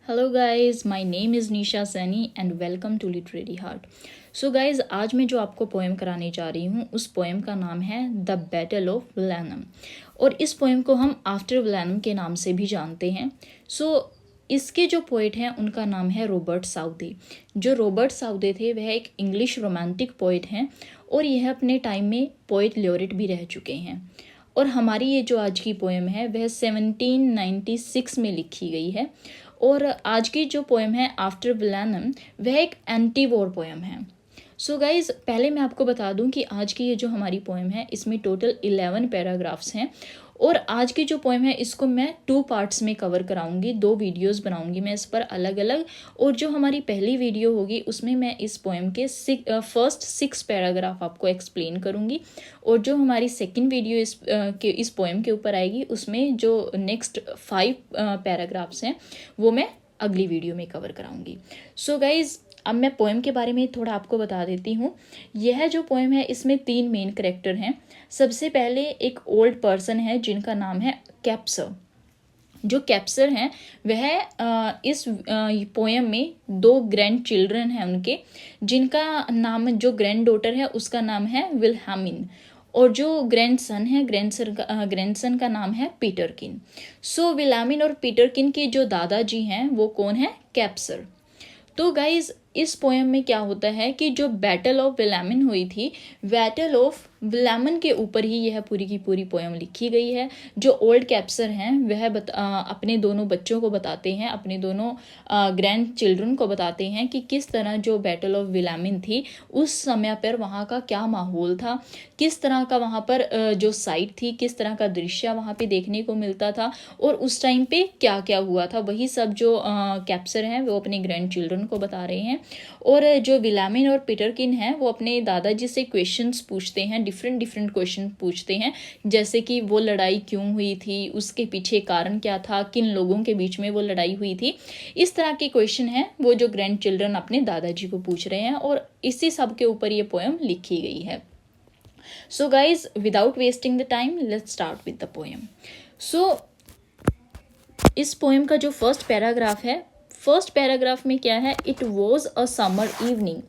Hello guys, my name is Nisha Saini and welcome to Literary Heart. So guys, आज मैं जो आपको पोएम कराने जा रही हूँ उस पोएम का नाम है द बैटल ऑफ विलानम। और इस पोएम को हम आफ्टर विलानम के नाम से भी जानते हैं। इसके जो पोइट हैं उनका नाम है रॉबर्ट साउदी। जो रॉबर्ट साउदी थे वह एक इंग्लिश रोमांटिक पोइट हैं और यह अपने टाइम में पोइट लॉरेट भी रह चुके हैं। और हमारी ये जो आज की पोएम है वह 1796 में लिखी गई है। और आज की जो पोएम है आफ्टर विलानम वह एक एंटी वॉर पोएम है। सो गाइज, पहले मैं आपको बता दूं कि आज की ये जो हमारी पोएम है इसमें टोटल 11 पैराग्राफ्स हैं। और आज की जो पोएम है इसको मैं 2 पार्ट्स में कवर कराऊंगी, 2 वीडियोस बनाऊंगी मैं इस पर अलग अलग। और जो हमारी पहली वीडियो होगी उसमें मैं इस पोएम के फर्स्ट 6 पैराग्राफ आपको एक्सप्लेन करूंगी। और जो हमारी सेकंड वीडियो इस पोएम के ऊपर आएगी उसमें जो नेक्स्ट 5 पैराग्राफ्स हैं वो मैं अगली वीडियो में कवर कराऊंगी। सो गाइज, अब मैं पोएम के बारे में थोड़ा आपको बता देती हूँ। यह जो पोएम है इसमें 3 मेन कैरेक्टर हैं। सबसे पहले एक ओल्ड पर्सन है जिनका नाम है कैप्सर। जो कैप्सर हैं वह इस पोएम में 2 ग्रैंड चिल्ड्रन हैं उनके, जिनका नाम, जो ग्रैंड डॉटर है उसका नाम है विल्हेमिन। और जो ग्रैंडसन का नाम है पीटरकिन। सो विल्हेमिन और पीटरकिन के जो दादाजी हैं वो कौन है? कैप्सर। तो गाइज, इस पोएम में क्या होता है कि जो बैटल ऑफ विलामिन हुई थी, बैटल ऑफ विलामिन के ऊपर ही यह पूरी की पूरी पोएम लिखी गई है। जो ओल्ड कैप्सर हैं वह अपने दोनों बच्चों को बताते हैं, अपने दोनों ग्रैंड चिल्ड्रन को बताते हैं कि किस तरह जो बैटल ऑफ विलामिन थी उस समय पर वहाँ का क्या माहौल था, किस तरह का वहाँ पर जो साइट थी, किस तरह का दृश्य वहाँ पे देखने को मिलता था और उस टाइम पे क्या क्या हुआ था। वही सब जो कैप्सर हैं वो अपने ग्रैंड चिल्ड्रन को बता रहे हैं। और जो विलामिन और पीटरकिन हैं वो अपने दादाजी से क्वेश्चंस पूछते हैं, डिफरेंट क्वेश्चन पूछते हैं, जैसे कि वो लड़ाई क्यों हुई थी, उसके पीछे कारण क्या था, किन लोगों के बीच में वो लड़ाई हुई थी। इस तरह के क्वेश्चन हैं वो जो ग्रैंड चिल्ड्रन अपने दादाजी को पूछ रहे हैं और इसी सब के ऊपर ये पोएम लिखी गई है। So guys, without wasting the time, let's start with the poem. So इस पोएम का जो फर्स्ट पैराग्राफ है, फर्स्ट पैराग्राफ में क्या है? It was a summer evening.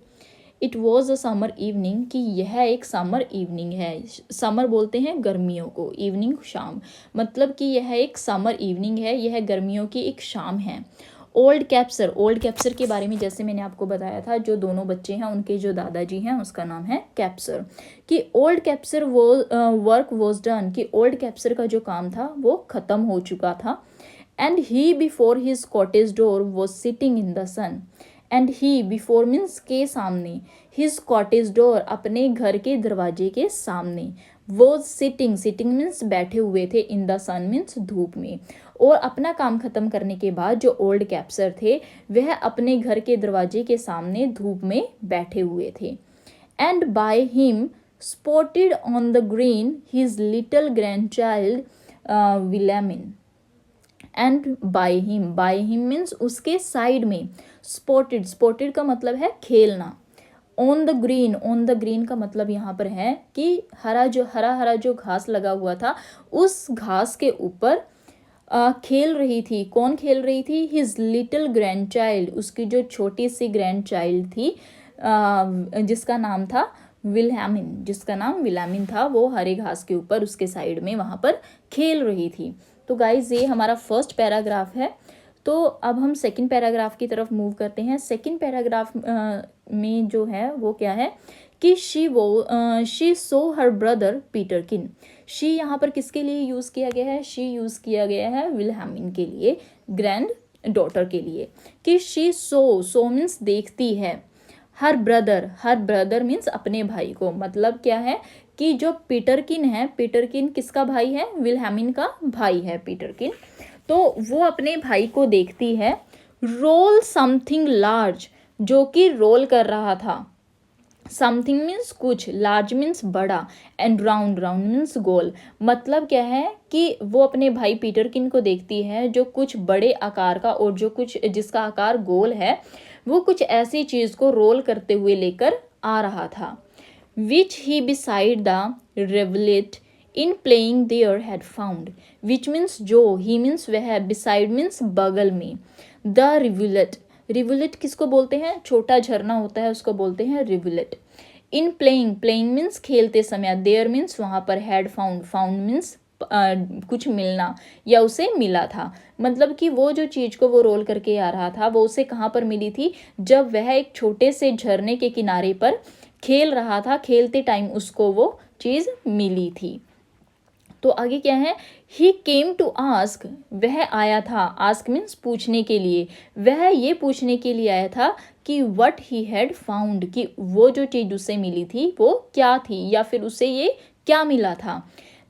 It was a summer evening, कि यह एक समर इवनिंग है। समर बोलते हैं गर्मियों को, इवनिंग शाम, मतलब कि यह एक समर इवनिंग है, यह गर्मियों की एक शाम है। ओल्ड कैप्सर के बारे में जैसे मैंने आपको बताया था, जो दोनों बच्चे हैं उनके जो दादाजी हैं उसका नाम है कैप्सर। कि ओल्ड कैप्सर वर्क वॉज डन, कि ओल्ड कैप्सर का जो काम था वो ख़त्म हो चुका था। And he before his cottage door was sitting in the sun. And he before means के सामने, his cottage door अपने घर के दरवाजे के सामने, was sitting means बैठे हुए थे, in the sun means धूप में। और अपना काम खत्म करने के बाद जो ओल्ड कैप्सर थे वह अपने घर के दरवाजे के सामने धूप में बैठे हुए थे। And by him spotted on the green his little grandchild Wilhelmine. And by him means उसके साइड में। स्पॉटेड का मतलब है खेलना। ऑन द ग्रीन का मतलब यहाँ पर है कि हरा जो घास लगा हुआ था उस घास के ऊपर खेल रही थी। कौन खेल रही थी? हिज लिटिल ग्रैंड चाइल्ड, उसकी जो छोटी सी ग्रैंड चाइल्ड थी, जिसका नाम विल्हेमिन था, वो हरे घास के ऊपर उसके साइड में वहाँ पर खेल रही थी। तो गाइज, ये हमारा फर्स्ट पैराग्राफ है। तो अब हम सेकंड पैराग्राफ की तरफ मूव करते हैं। सेकंड पैराग्राफ में जो है वो क्या है कि she saw her brother Peterkin. She यहाँ पर किसके लिए यूज़ किया गया है? शी यूज़ किया गया है विल्हेमिन के लिए, ग्रैंड डॉटर के लिए। कि शी सो मीन्स देखती है, हर ब्रदर मीन्स अपने भाई को। मतलब क्या है कि जो पीटरकिन किसका भाई है? विल्हेमिन का भाई है पीटरकिन। तो वो अपने भाई को देखती है। रोल समथिंग लार्ज, जो कि रोल कर रहा था। समथिंग मीन्स कुछ, लार्ज मीन्स बड़ा, एंड राउंड मीन्स गोल। मतलब क्या है कि वो अपने भाई पीटरकिन को देखती है जो कुछ बड़े आकार का, और जो कुछ जिसका आकार गोल है, वो कुछ ऐसी चीज़ को रोल करते हुए लेकर आ रहा था। Which he beside the rivulet in playing there had found, which means जो, ही मीन्स वह, बिसाइड मीन्स बगल में, द रिवुलेट, रिवुलेट किसको बोलते हैं, छोटा झरना होता है उसको बोलते हैं rivulet. In playing, playing means खेलते समय, देयर मीन्स वहाँ पर, हैड फाउंड, फाउंड मीन्स कुछ मिलना या उसे मिला था, मतलब कि वो जो चीज़ को वो रोल करके आ रहा था वो उसे कहाँ पर मिली थी, जब वह एक छोटे से झरने के किनारे पर खेल रहा था, खेलते टाइम उसको वो चीज़ मिली थी। तो आगे क्या है, ही केम टू आस्क, वह आया था, आस्क मीन्स पूछने के लिए, वह ये पूछने के लिए आया था कि वट ही हैड फाउंड, कि वो जो चीज़ उसे मिली थी वो क्या थी या फिर उसे ये क्या मिला था।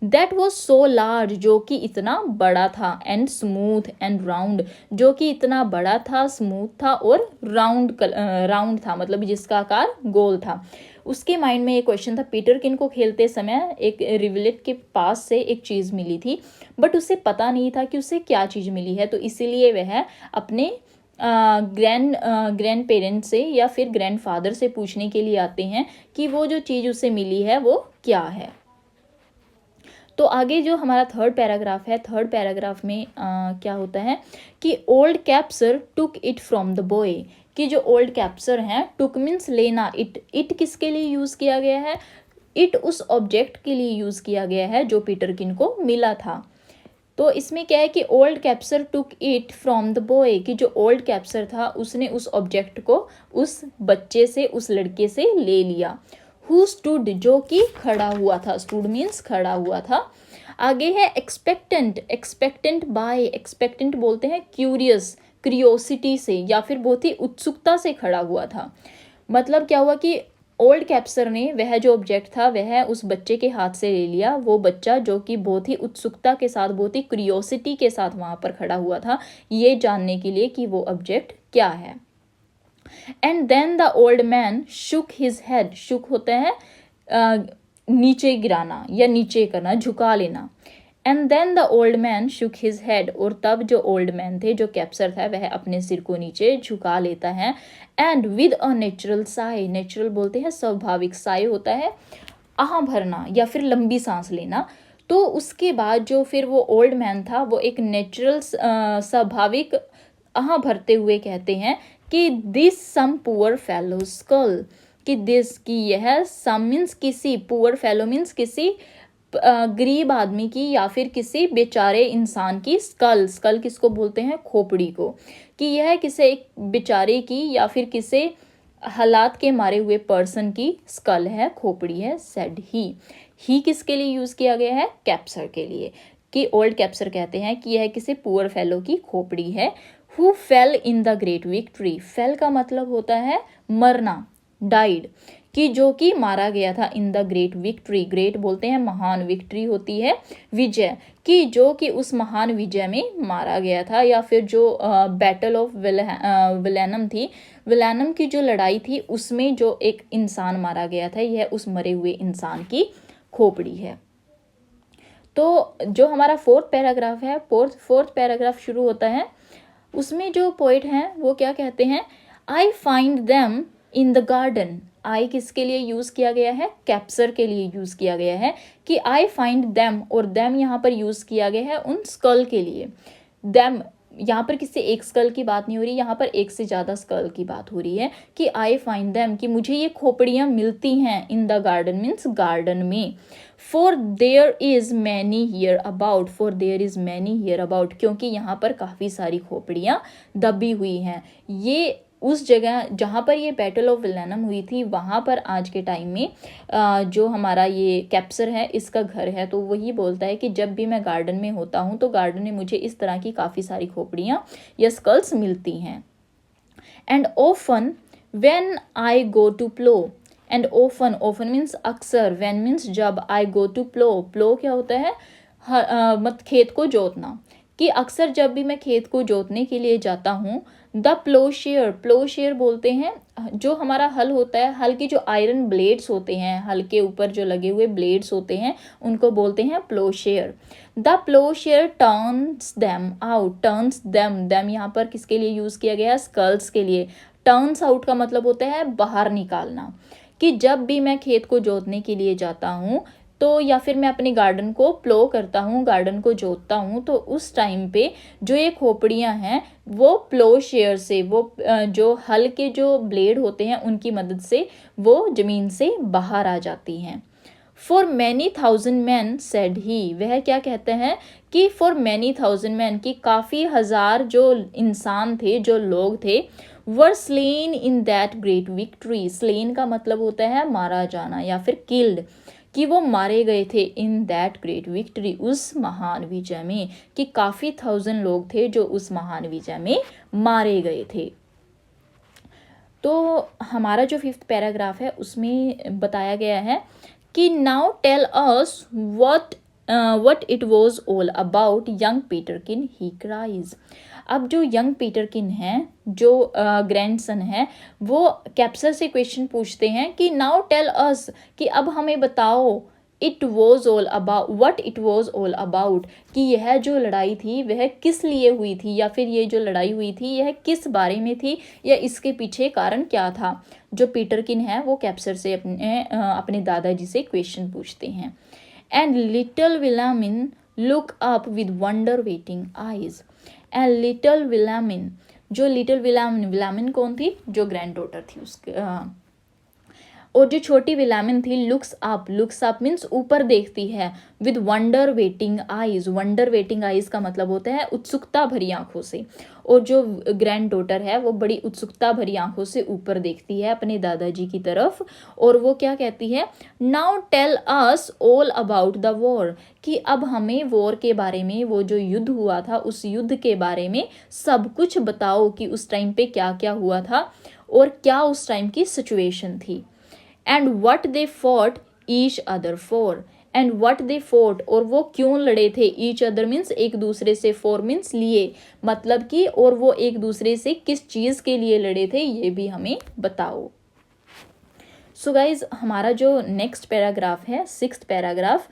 दैट वॉज सो लार्ज, जो कि इतना बड़ा था, एंड स्मूथ एंड राउंड, जो कि इतना बड़ा था, स्मूथ था और राउंड था, मतलब जिसका आकार गोल था। उसके माइंड में एक क्वेश्चन था, पीटरकिन को खेलते समय एक रिवलेट के पास से एक चीज़ मिली थी, बट उसे पता नहीं था कि उसे क्या चीज़ मिली है, तो इसीलिए वह अपने ग्रैंड पेरेंट से या फिर ग्रैंड फादर से पूछने के लिए आते हैं कि वो जो चीज़ उसे मिली है वो क्या है। तो आगे जो हमारा थर्ड पैराग्राफ है, थर्ड पैराग्राफ में क्या होता है कि old Kaspar took it from the boy, कि जो ओल्ड कैप्सर हैं, टुक मीन्स लेना, इट किसके लिए यूज़ किया गया है, इट उस ऑब्जेक्ट के लिए यूज़ किया गया है जो पीटरकिन को मिला था। तो इसमें क्या है कि old Kaspar took it from the boy, कि जो ओल्ड कैप्सर था उसने उस ऑब्जेक्ट को उस बच्चे से, उस लड़के से ले लिया। हु स्टूड, जो कि खड़ा हुआ था, स्टूड मीन्स खड़ा हुआ था। आगे है एक्सपेक्टेंट, एक्सपेक्टेंट बाय, एक्सपेक्टेंट बोलते हैं क्यूरियस, क्रियोसिटी से या फिर बहुत ही उत्सुकता से खड़ा हुआ था। मतलब क्या हुआ कि ओल्ड कैप्सर ने वह जो ऑब्जेक्ट था वह उस बच्चे के हाथ से ले लिया, वो बच्चा जो कि बहुत ही उत्सुकता के साथ, बहुत ही क्रियोसिटी के साथ वहाँ पर खड़ा हुआ था ये जानने के लिए कि वो ऑब्जेक्ट क्या है। And then the old man shook his head, shook होता है नीचे गिराना या नीचे करना, झुका लेना। And then the old man shook his head, और तब जो ओल्ड मैन थे, जो कैप्सर था, वह अपने सिर को नीचे झुका लेता है। And with a natural Sai, natural बोलते हैं स्वाभाविक, साई होता है आह भरना या फिर लंबी सांस लेना। तो उसके बाद जो फिर वो ओल्ड मैन था वो एक नेचुरल स्वाभाविक आह भरते हुए कहते हैं कि this some poor fellow skull, कि दिस, कि यह, सम मीन्स किसी, पुअर फेलो मीन्स किसी गरीब आदमी की या फिर किसी बेचारे इंसान की, स्कल, स्कल किसको बोलते हैं, खोपड़ी को, कि यह किसी एक बेचारे की या फिर किसी हालात के मारे हुए पर्सन की स्कल है, खोपड़ी है। सेड ही किसके लिए यूज़ किया गया है, कैप्सर के लिए, कि ओल्ड कैप्सर कहते हैं कि यह किसी पुअर फेलो की खोपड़ी है। Who fail in the great victory, fail का मतलब होता है मरना, डाइड, कि जो कि मारा गया था, in the great victory, great बोलते हैं महान, विक्ट्री होती है विजय, कि जो कि उस महान विजय में मारा गया था, या फिर जो बैटल ऑफ विलेनम थी, विलेनम की जो लड़ाई थी उसमें जो एक इंसान मारा गया था, यह उस मरे हुए इंसान की खोपड़ी है। तो जो हमारा फोर्थ पैराग्राफ है, फोर्थ पैराग्राफ शुरू होता है, उसमें जो पोइट हैं वो क्या कहते हैं, I find them in the garden. I किसके लिए यूज़ किया गया है, कैप्सर के लिए यूज़ किया गया है, कि आई फाइंड देम, और देम यहाँ पर यूज़ किया गया है उन स्कल के लिए। देम यहाँ पर किसी एक स्कल की बात नहीं हो रही, यहाँ पर एक से ज़्यादा स्कल की बात हो रही है, कि आई फाइंड देम, कि मुझे ये खोपड़ियाँ मिलती हैं, in the garden means garden में। For there is many here about, for there is many here about, क्योंकि यहाँ पर काफ़ी सारी खोपड़ियाँ दबी हुई हैं। ये उस जगह जहाँ पर ये बैटल ऑफ विलेनम हुई थी वहाँ पर आज के टाइम में जो हमारा ये कैप्सर है इसका घर है। तो वही बोलता है कि जब भी मैं गार्डन में होता हूँ तो गार्डन में मुझे इस तरह की काफ़ी सारी खोपड़ियाँ या स्कल्स मिलती हैं। And often when I go to plough, and often, often means अक्सर, व्हेन मीन्स जब, आई गो टू प्लो, प्लो क्या होता है, मत खेत को जोतना, कि अक्सर जब भी मैं खेत को जोतने के लिए जाता हूँ। द प्लोशेयर, प्लोशेयर बोलते हैं जो हमारा हल होता है, हल की जो आयरन ब्लेड्स होते हैं, हल के ऊपर जो लगे हुए ब्लेड्स होते हैं उनको बोलते हैं ploughshare. The ploughshare turns them out, turns them, them यहाँ पर किसके लिए यूज़ किया गया है, स्कल्स के लिए। टर्न्स आउट का मतलब होता है बाहर निकालना, कि जब भी मैं खेत को जोतने के लिए जाता हूँ तो या फिर मैं अपने गार्डन को प्लो करता हूँ, गार्डन को जोतता हूँ, तो उस टाइम पे जो ये खोपड़ियाँ हैं वो प्लो शेयर से, वो जो हल के जो ब्लेड होते हैं उनकी मदद से वो ज़मीन से बाहर आ जाती हैं। For many thousand man said he, वह क्या कहते हैं कि फॉर मैनी थाउजेंड मैन, की काफ़ी हज़ार जो इंसान थे, जो लोग थे, were slain in that great victory. Slain का मतलब होता है मारा जाना या फिर किल्ड, कि वो मारे गए थे इन दैट ग्रेट विक्ट्री, उस महान विजय में, कि काफ़ी थाउजेंड लोग थे जो उस महान विजय में मारे गए थे। तो हमारा जो 5th पैराग्राफ है उसमें बताया गया है कि now tell us what it was all about, young Peterkin, he cries। अब जो यंग पीटरकिन हैं, जो ग्रैंडसन है, वो कैप्सर से क्वेश्चन पूछते हैं कि नाउ टेल अस, कि अब हमें बताओ, it was all about, what it was all about, कि यह जो लड़ाई थी वह किस लिए हुई थी, या फिर ये जो लड़ाई हुई थी यह किस बारे में थी, या इसके पीछे कारण क्या था। जो पीटरकिन है वो कैप्सर से अपने दादाजी से क्वेश्चन पूछते हैं। And little Wilhelmine look up with wonder waiting eyes. And little Wilhelmine, जो लिटिल विलामिन, विलामिन कौन थी, जो ग्रैंड डॉटर थी उसके, और जो छोटी विलामिन थी, लुक्स अप मीन्स ऊपर देखती है, with wonder waiting eyes. Wonder waiting eyes का मतलब होता है उत्सुकता भरी आंखों से, और जो ग्रैंड डॉटर है वो बड़ी उत्सुकता भरी आंखों से ऊपर देखती है अपने दादाजी की तरफ, और वो क्या कहती है, now tell us all about the war, कि अब हमें वॉर के बारे में, वो जो युद्ध हुआ था उस युद्ध के बारे में सब कुछ बताओ, कि उस टाइम पे क्या क्या हुआ था और क्या उस टाइम की सिचुएशन थी। And what they fought each other for, and what they fought, और वो क्यों लड़े थे, ईच अदर मीन्स एक दूसरे से, फॉर मीन्स लिए, मतलब कि, और वो एक दूसरे से किस चीज़ के लिए लड़े थे ये भी हमें बताओ। सो गाइज हमारा जो नेक्स्ट पैराग्राफ है 6th पैराग्राफ,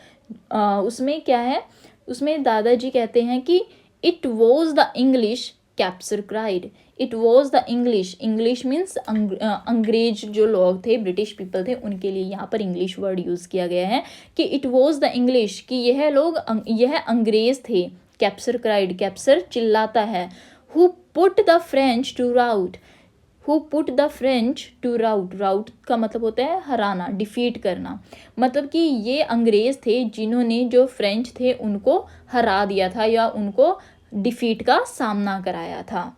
उसमें क्या है, उसमें दादाजी कहते हैं कि it was the English, Kaspar cried. It was the English, English means अंग्रेज जो लोग थे, ब्रिटिश पीपल थे, उनके लिए यहाँ पर इंग्लिश वर्ड यूज़ किया गया है कि इट वॉज द इंग्लिश, कि यह लोग, यह अंग्रेज थे। कैप्सर क्राइड, कैप्सर चिल्लाता है। Who put the French to rout, who put the French to rout, rout का मतलब होता है हराना, डिफीट करना, मतलब कि ये अंग्रेज थे जिन्होंने जो फ्रेंच थे उनको हरा दिया था या उनको डिफीट का सामना कराया था।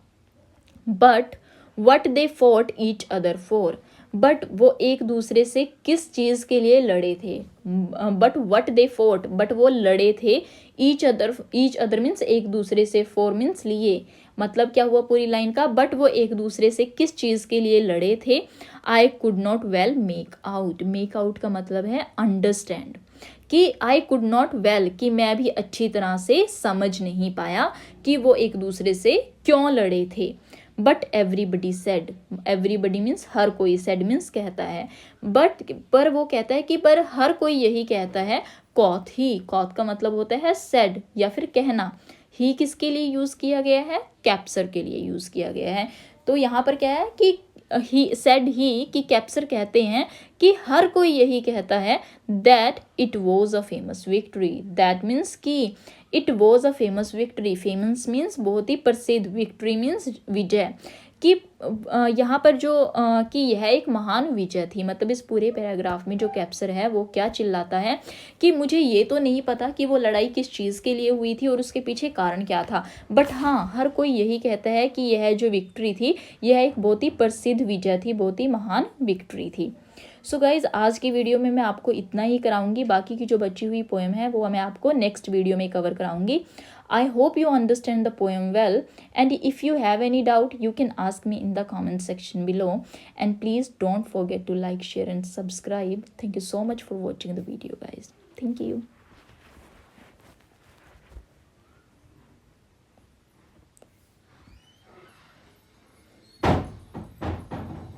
But what they fought each other for, but वो एक दूसरे से किस चीज़ के लिए लड़े थे, but what they fought, but वो लड़े थे, ईच अदर मीन्स एक दूसरे से, फॉर मीन्स लिए, मतलब क्या हुआ पूरी लाइन का, बट वो एक दूसरे से किस चीज़ के लिए लड़े थे। I could not well make out, make out का मतलब है अंडरस्टैंड, कि आई कुड नॉट वेल, कि मैं भी अच्छी तरह से समझ नहीं पाया कि वो एक दूसरे से क्यों लड़े थे। But everybody said, everybody means हर कोई, सेड मीन्स कहता है, बट पर वो कहता है कि पर हर कोई यही कहता है, कॉथ ही, कॉथ का मतलब होता है सेड या फिर कहना। ही किसके लिए यूज़ किया गया है, कैप्सर के लिए यूज़ किया गया है। तो यहाँ पर क्या है कि ही सेड ही, कि कैप्सर कहते हैं कि हर कोई यही कहता है, that it was a famous victory, that means कि it was a famous victory, famous means बहुत ही प्रसिद्ध, विक्ट्री मीन्स विजय, कि यहाँ पर जो कि यह एक महान विजय थी। मतलब इस पूरे पैराग्राफ में जो कैप्सर है वो क्या चिल्लाता है कि मुझे ये तो नहीं पता कि वो लड़ाई किस चीज़ के लिए हुई थी और उसके पीछे कारण क्या था, बट हाँ हर कोई यही कहता है कि यह जो विक्ट्री थी यह एक बहुत ही प्रसिद्ध विजय थी, बहुत ही महान विक्ट्री थी। सो गाइज आज की वीडियो में मैं आपको इतना ही कराऊंगी, बाकी की जो बची हुई पोएम है वो मैं आपको नेक्स्ट वीडियो में cover कराऊंगी। I hope you understand the poem well, and if you have any doubt you can ask me in the comment section below, and please don't forget to like, share and subscribe. Thank you so much for watching the video guys. Thank you.